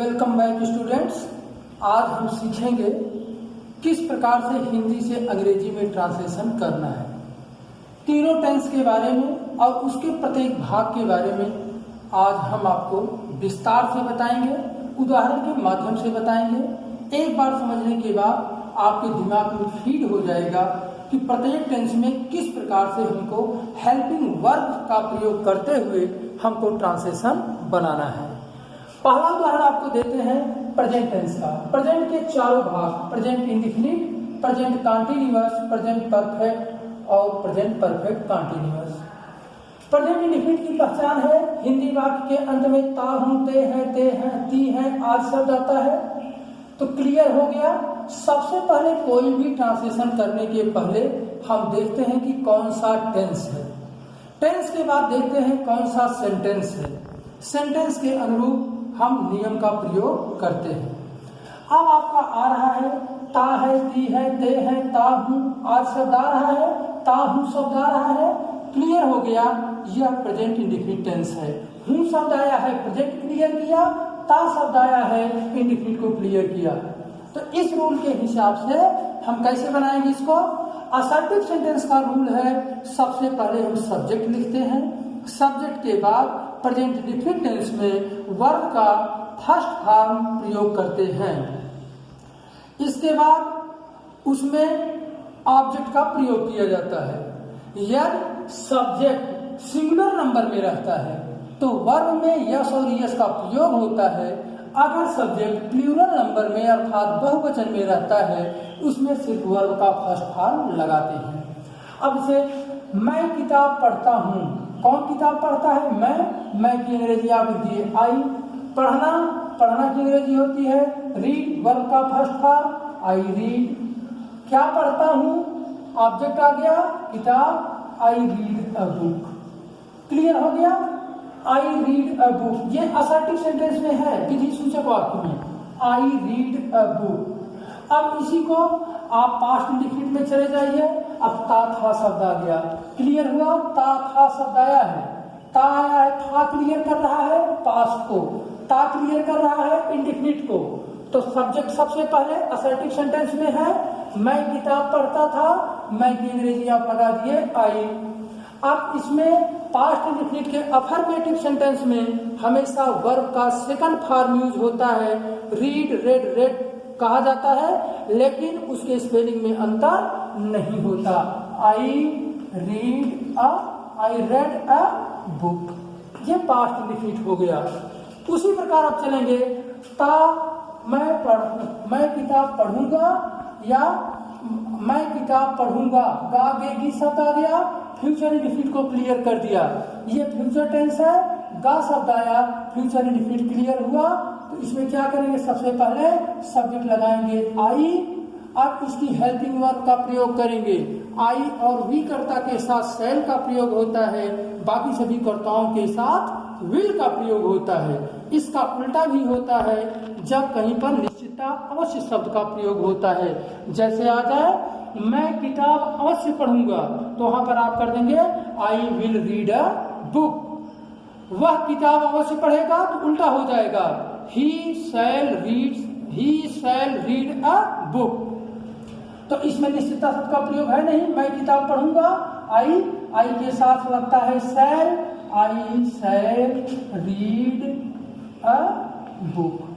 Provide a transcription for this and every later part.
Welcome back students. आज हम सीखेंगे किस प्रकार से हिंदी से अंग्रेजी में ट्रांसलेशन करना है। तीनों टेंस के बारे में और उसके प्रत्येक भाग के बारे में आज हम आपको विस्तार से बताएंगे, उदाहरण के माध्यम से बताएंगे। एक बार समझने के बाद आपके दिमाग में फीड हो जाएगा कि प्रत्येक टेंस में किस प्रकार से हमको हेल्पिंग वर्ब का प्रयोग करते हुए हमको ट्रांसलेशन बनाना है। पहला उदाहरण आपको देते हैं प्रेजेंट टेंस का। प्रेजेंट के चारों भाग, present indefinite, present continuous, present perfect और present perfect continuous. Present indefinite की पहचान है हिंदी वाक्य के अंत में ता, हूं, ते हैं, ती हैं आदि शब्द आता है तो क्लियर हो गया। सबसे पहले कोई भी ट्रांसलेशन करने के पहले हम देखते हैं कि कौन सा टेंस है। टेंस के बाद देखते हैं कौन सा सेंटेंस है। सेंटेंस के अनुरूप हम नियम का प्रयोग करते हैं। अब आपका आ रहा है ता है, ती है, ते है, ता, हूं आज शब्द आ रहा है, ता, हूं शब्द आ रहा है। क्लियर हो गया, यह प्रेजेंट इंडेफिनिट टेंस है। हूं शब्द आया है, प्रेजेंट क्लियर किया, ता शब्द आया है, इंडेफिनिट को क्लियर किया। तो इस रूल के हिसाब से हम कैसे बनाएंगे इसको। असर्टिव सेंटेंस का रूल है सबसे पहले हम सब्जेक्ट लिखते हैं, सब्जेक्ट के बाद प्रेजेंट इंडेफिनिट टेंस में वर्ब का फर्स्ट फॉर्म प्रयोग करते हैं। इसके बाद उसमें ऑब्जेक्ट का प्रयोग किया जाता है। यदि सब्जेक्ट सिंगुलर नंबर में रहता है तो वर्ब में यस और यस का प्रयोग होता है। अगर सब्जेक्ट प्लूरल नंबर में अर्थात बहुवचन में रहता है उसमें सिर्फ वर्ब का फर्स्ट फॉर्म लगाते हैं। अब से मैं किताब पढ़ता हूँ, कौन किताब पढ़ता है? मैं की अंग्रेजी आप लिखिए आई। पढ़ना, पढ़ना की अंग्रेजी होती है रीड, वर्ब का फर्स्ट फॉर्म आई रीड। क्या पढ़ता हूँ? ऑब्जेक्ट आ गया किताब, I read a book. Clear हो गया, आई रीड अ बुक। ये असर्टिव सेंटेंस में है, विधि सूचक वाक्य में आई रीड अ बुक। अब इसी को आप पास्ट इंडेफिनिट में चले जाइए। अब ता था शब्द आ गया, क्लियर हुआ, ता था शब्द आया है, ता आया है, था क्लियर कर रहा है पास्ट को, ता क्लियर कर रहा है इंडेफिनिट को। तो सब्जेक्ट सबसे पहले असर्टिव सेंटेंस में है मैं किताब पढ़ता था, मैं की अंग्रेजी आप लगा दिए आई। अब इसमें पास्ट इंडेफिनिट के अफर्मेटिव सेंटेंस में हमेशा वर्ब का सेकंड फॉर्म यूज होता है। रीड, रेड, रेड कहा जाता है लेकिन उसके स्पेलिंग में अंतर नहीं होता। I read a, I read a book, ये पास्ट इंडेफिनिट हो गया। उसी प्रकार आप चलेंगे ता मैं किताब पढ़ूंगा या मैं किताब पढ़ूंगा, गा बेगी शब्द आ गया, फ्यूचर इंडेफिनिट को क्लियर कर दिया। ये फ्यूचर टेंस है, गा शब्द आया, फ्यूचर इंडेफिनिट क्लियर हुआ। तो इसमें क्या करेंगे, सबसे पहले सब्जेक्ट लगाएंगे आई। अब इसकी हेल्पिंग वर्ब का प्रयोग करेंगे। आई और वी कर्ता के साथ शैल का प्रयोग होता है, बाकी सभी कर्ताओं के साथ विल का प्रयोग होता है। इसका उल्टा भी होता है जब कहीं पर निश्चितता अवश्य शब्द का प्रयोग होता है। जैसे आ जाए मैं किताब अवश्य पढ़ूंगा तो वहां पर आप कर देंगे I will read a book. वह किताब अवश्य पढ़ेगा तो उल्टा हो जाएगा ही शैल रीड अ बुक। तो इसमें निश्चितता शब्द का प्रयोग है नहीं, मैं किताब पढ़ूंगा आई के साथ लगता है शैल, आई शैल रीड अ बुक।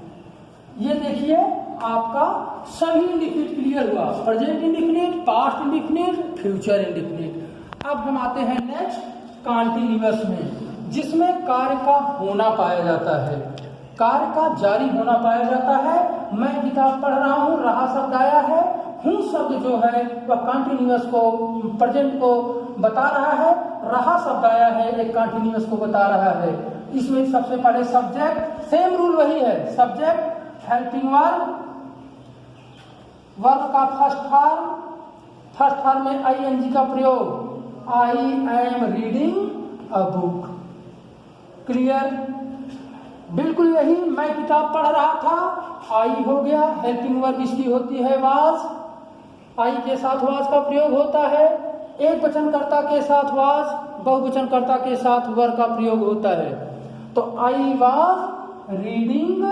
ये देखिए आपका सभी इंडेफिनिट क्लियर हुआ, present indefinite, past indefinite, future indefinite. अब हम आते हैं नेक्स्ट कंटीन्यूअस में, जिसमें कार्य का होना पाया जाता है, कार्य का जारी होना पाया जाता है। मैं किताब पढ़ रहा हूँ, रहा शब्द आया है, हूँ शब्द जो है वह कंटीन्यूअस को, प्रेजेंट को बता रहा है, रहा शब्द आया है एक कंटीन्यूअस को बता रहा है। इसमें सबसे पहले सब्जेक्ट, सेम रूल वही है, सब्जेक्ट हेल्पिंग वर्ब, वर्ब का फर्स्ट फॉर्म में आईएनजी का प्रयोग, I am reading a book. Clear, बिल्कुल यही, मैं किताब पढ़ रहा था, आई हो गया, हेल्पिंग वर्ब इसकी होती है वाज, आई के साथ वाज का प्रयोग होता है। एक वचनकर्ता के साथ वाज, बहुवचनकर्ता के साथ वर्ब का प्रयोग होता है। तो I was reading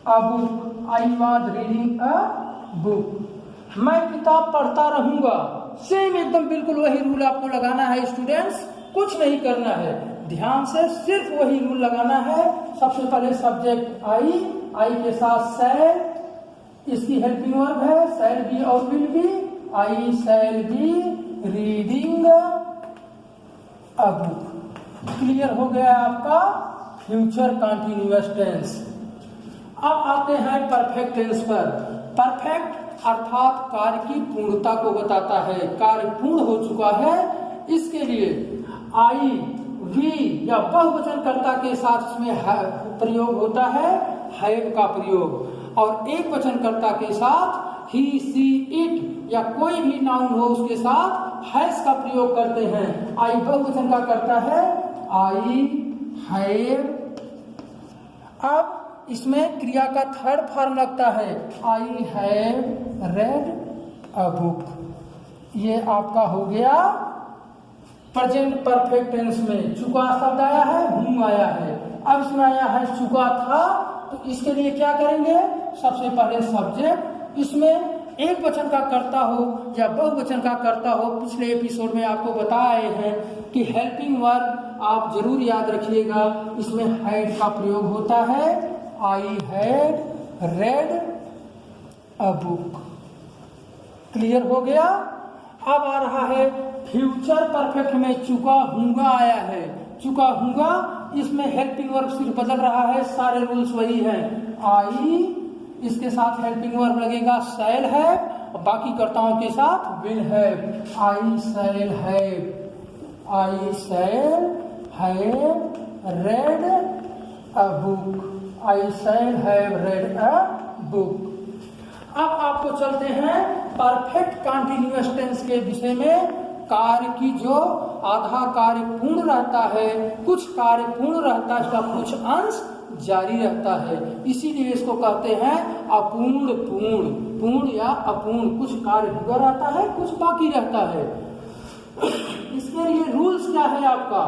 a book, I was reading a book. मैं किताब पढ़ता रहूंगा, सेम एकदम बिल्कुल वही रूल आपको लगाना है स्टूडेंट्स, कुछ नहीं करना है, ध्यान से सिर्फ वही रूल लगाना है। सबसे पहले सब्जेक्ट आई के साथ शैल, इसकी हेल्पिंग वर्ब है शैल बी और will be, I shall be reading a book. Clear हो गया आपका फ्यूचर कंटिन्यूअस टेंस। अब आते हैं परफेक्ट टेंस पर। परफेक्ट अर्थात कार्य की पूर्णता को बताता है, कार्य पूर्ण हो चुका है। इसके लिए आई वी या बहुवचन कर्ता के साथ इसमें प्रयोग होता है हैव का प्रयोग, और एक वचन कर्ता के साथ ही सी इट या कोई भी नाउन हो उसके साथ हैज का प्रयोग करते हैं। आई बहुवचन का करता है आई हैव। अब इसमें क्रिया का थर्ड फॉर्म लगता है I have read a book. ये आपका हो गया प्रेजेंट परफेक्ट टेंस में। चुका शब्द आया है, हूं आया है, अब इसमें आया है चुका था, तो इसके लिए क्या करेंगे, सबसे पहले सब्जेक्ट, इसमें एक वचन का कर्ता हो या बहुवचन का कर्ता हो। पिछले एपिसोड में आपको बताए हैं कि हेल्पिंग वर्ब आप जरूर याद रखिएगा, इसमें हैड का प्रयोग होता है। I had read a book. Clear हो गया। अब आ रहा है फ्यूचर परफेक्ट में चुका हूंगा आया है, चुका हूंगा, इसमें हेल्पिंग वर्ब सिर्फ बदल रहा है, सारे रूल्स वही हैं। आई, इसके साथ हेल्पिंग वर्ब लगेगा शैल है, बाकी कर्ताओं के साथ will have. I shall have, I shall have read a book, I shall have read a book. अब आपको चलते हैं परफेक्ट कंटिन्यूअस टेंस के विषय में। कार्य की जो आधा कार्य पूर्ण रहता है, कुछ कार्य पूर्ण रहता है, इसका कुछ अंश जारी रहता है, इसीलिए इसको कहते हैं अपूर्ण पूर्ण। पूर्ण या अपूर्ण, कुछ कार्य हुआ रहता है, कुछ बाकी रहता है। इसके लिए रूल्स क्या है आपका,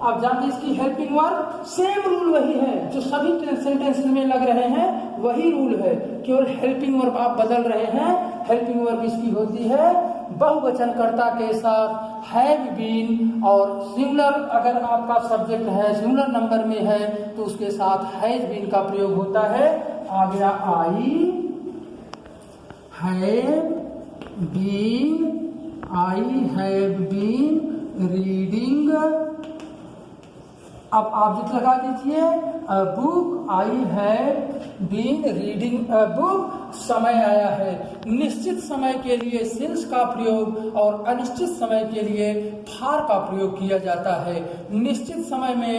आप जानते हैं इसकी हेल्पिंग वर्ब सेम रूल वही है जो सभी सेंटेंस में लग रहे हैं, वही रूल है, केवल हेल्पिंग वर्ब आप बदल रहे हैं। हेल्पिंग वर्ब इसकी होती है बहुवचन कर्ता के साथ हैव बीन, और सिंगुलर अगर आपका सब्जेक्ट है सिंगुलर नंबर में है तो उसके साथ हैज बीन का प्रयोग होता है। आ गया I have been, I have been reading, अब ऑब्जेक्ट लगा दीजिए a book, I have been reading a book. समय आया है, निश्चित समय के लिए सिंस का प्रयोग और अनिश्चित समय के लिए फार का प्रयोग किया जाता है। निश्चित समय में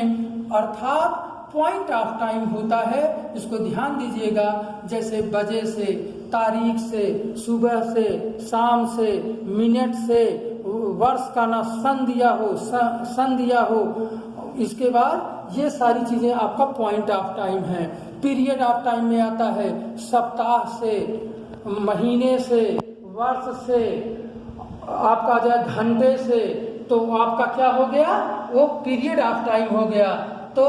अर्थात पॉइंट ऑफ टाइम होता है, इसको ध्यान दीजिएगा, जैसे बजे से, तारीख से, सुबह से, शाम से, मिनट से, वर्ष का ना सन दिया हो, इसके बाद ये सारी चीजें आपका पॉइंट ऑफ टाइम है। पीरियड ऑफ टाइम में आता है सप्ताह से, महीने से, वर्ष से, आपका जो घंटे से, तो आपका क्या हो गया, वो पीरियड ऑफ टाइम हो गया। तो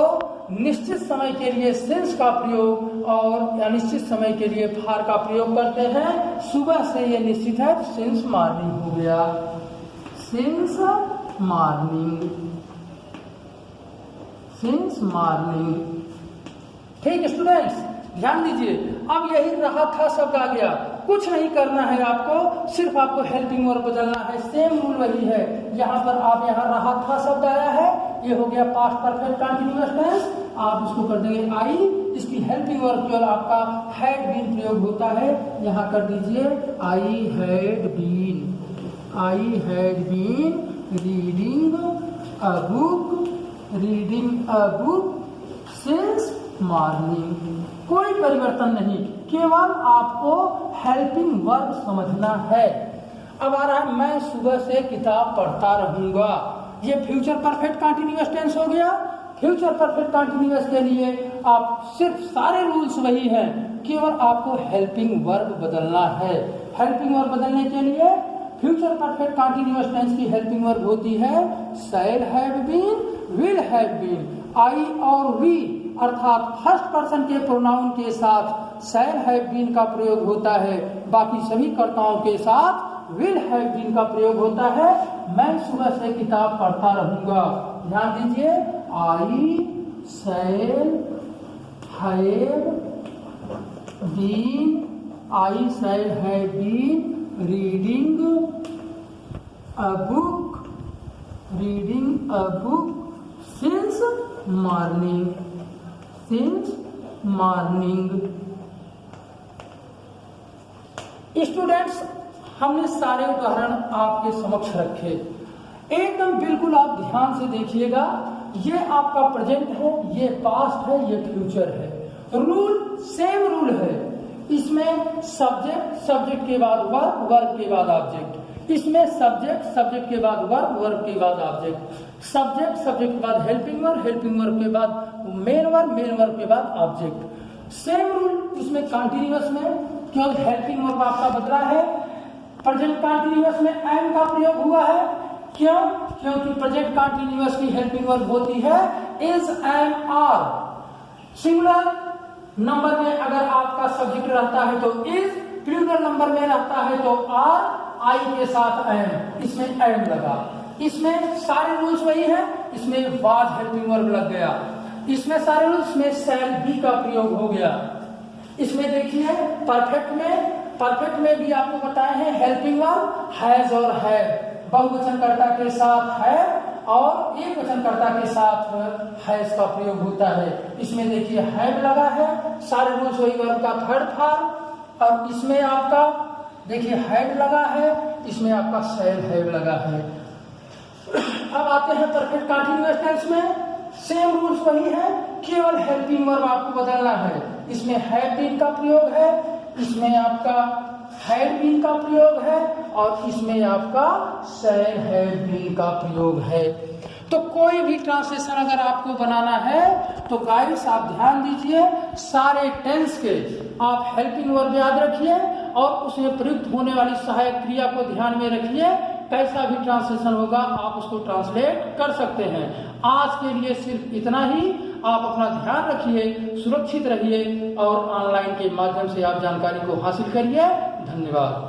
निश्चित समय के लिए सिंस का प्रयोग और अनिश्चित समय के लिए फार का प्रयोग करते हैं। सुबह से ये निश्चित है, सिंस मॉर्निंग हो गया, सिंस मॉर्निंग, सिंस मॉर्निंग। ठीक स्टूडेंट्स, ध्यान दीजिए। अब यही रहा था शब्द आ गया, कुछ नहीं करना है आपको, सिर्फ आपको हेल्पिंग वर्ब बदलना है, सेम रूल वही है। यहाँ पर आप यहाँ रहा था शब्द आया है, ये हो गया पास्ट परफेक्ट कंटिन्यूअस टेंस, आप इसको कर देंगे आई, इसकी हेल्पिंग वर्ब केवल आपका हैड बीन प्रयोग होता है, यहाँ कर दीजिए I had been, I had been reading a book, reading a book since morning. कोई परिवर्तन नहीं, केवल आपको हेल्पिंग वर्ब समझना है। अब आ रहा है मैं सुबह से किताब पढ़ता रहूंगा, ये फ्यूचर परफेक्ट कंटिन्यूअस टेंस हो गया। फ्यूचर परफेक्ट कंटिन्यूअस के लिए आप सिर्फ सारे रूल्स वही हैं, केवल आपको हेल्पिंग वर्ब बदलना है। हेल्पिंग वर्ब बदलने के लिए फ्यूचर परफेक्ट कंटिन्यूअस टेंस की हेल्पिंग वर्ब होती है shall have been, will have been. I और वी अर्थात फर्स्ट पर्सन के प्रोनाउन के साथ शैल हैव बीन का प्रयोग होता है, बाकी सभी कर्ताओं के साथ विल हैव बीन का प्रयोग होता है। मैं सुबह से किताब पढ़ता रहूंगा, ध्यान दीजिए, I shall have been, I shall have been reading a book since morning. Students, हमने सारे उदाहरण आपके समक्ष रखे, एकदम बिल्कुल आप ध्यान से देखिएगा। ये आपका प्रेजेंट है, ये पास्ट है, ये फ्यूचर है। रूल सेम रूल है, इसमें सब्जेक्ट के बाद वर्ब के बाद ऑब्जेक्ट, इसमें सब्जेक्ट के बाद वर्ब के बाद ऑब्जेक्ट, सब्जेक्ट के बाद हेल्पिंग वर्ब के बाद मेन वर्ब के बाद ऑब्जेक्ट। सेम रूल इसमें कंटिन्यूअस में केवल हेल्पिंग वर्ब आपका बदला है। प्रेजेंट कंटिन्यूअस में एम का प्रयोग हुआ है, क्यों? क्योंकि प्रेजेंट कंटिन्यूअस की हेल्पिंग वर्ब होती है is, am, are. Singular number में अगर आपका सब्जेक्ट रहता है तो इज, प्लूरल नंबर में रहता है तो आर, आई के साथ एम, इसमें एम लगा। इसमें सारे रूल्स वही है, इसमें वाज हेल्पिंग वर्ब लग गया। इसमें सारे रूल्स में शैल बी का प्रयोग हो गया। इसमें देखिए परफेक्ट में भी आपको बताए हैं हेल्पिंग वर्ब हैज और है, बहुवचनकर्ता के साथ है और एक वचनकर्ता के साथ हैज का प्रयोग होता है। इसमें देखिए हैव लगा है, सारे रूल्स वही वर्ब का थर्ड फॉर्म, और इसमें आपका देखिए हैड लगा है, इसमें आपका शैल हैव लगा है। अब आते हैं परफेक्ट कंटीन्यूअस टेंस में, सेम रूल्स वही है, केवल हेल्पिंग वर्ब आपको बदलना है। इसमें हैव बीन का प्रयोग है, इसमें आपका हैड बीन का प्रयोग है और इसमें आपका शैल हैव बीन का प्रयोग है। तो कोई भी ट्रांसलेशन अगर आपको बनाना है तो गाइस आप ध्यान दीजिए, सारे टेंस के आप हेल्पिंग वर्ब याद रखिए और उसमें प्रयुक्त होने वाली सहायक क्रिया को ध्यान में रखिए। कैसा भी ट्रांसलेशन होगा आप उसको ट्रांसलेट कर सकते हैं। आज के लिए सिर्फ इतना ही। आप अपना ध्यान रखिए, सुरक्षित रहिए और ऑनलाइन के माध्यम से आप जानकारी को हासिल करिए। धन्यवाद।